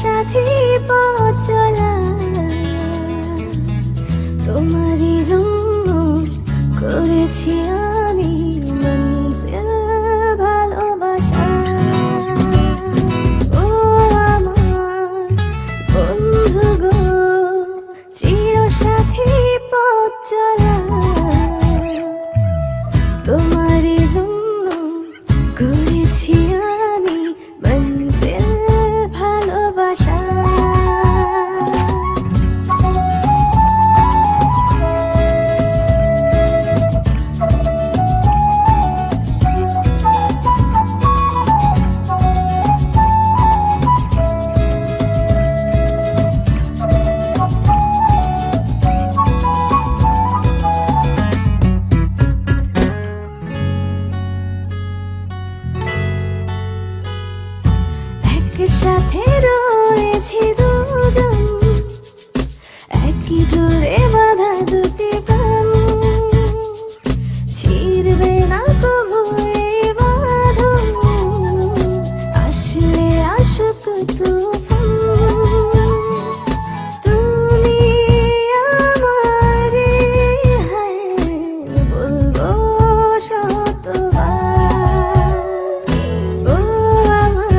চিরসাথী পথ চলা তোমারই জন্য করেছি আমি মনজিল ভালোবাসা। ও আমার বন্ধু গো, চিরসাথী পথ চলা তোমারই জন্য করেছি আমি মনজিল ভালোবাসা। একসাথে রয়েছি দুজন, একই ডোরে বাঁধা দুটি প্রাণ, ছিড়বে না কভু এই বাঁধন, আসলে আসুক তুফান। তুমি আমারে হায় বলবো শতবার। ও আমার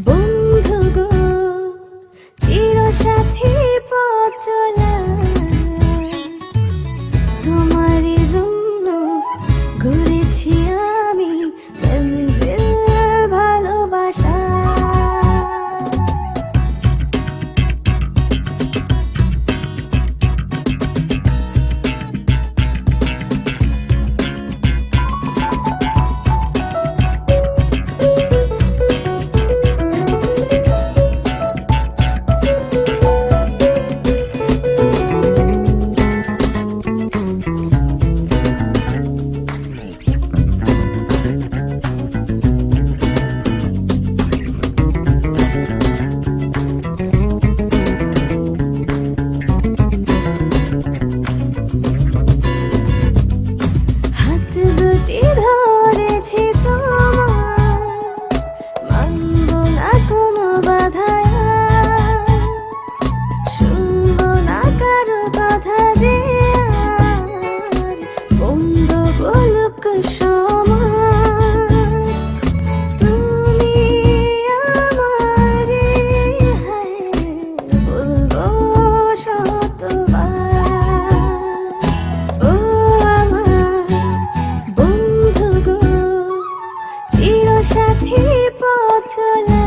বন্ধু গো, চিরসাথী পথ চলা তোমারই জন্য গড়েছি আমি মনজিল ভালোবাসা। হাত দুটি ধরেছি তোমার, মানব না কোনো বাধায়, শুনবো না কারো কথা যে আর বন্ধ বলুক সমাজ। তুমি আমারে হায় বলবো শতবার। ও আমার বন্ধু গো, চিরসাথী পথ চলা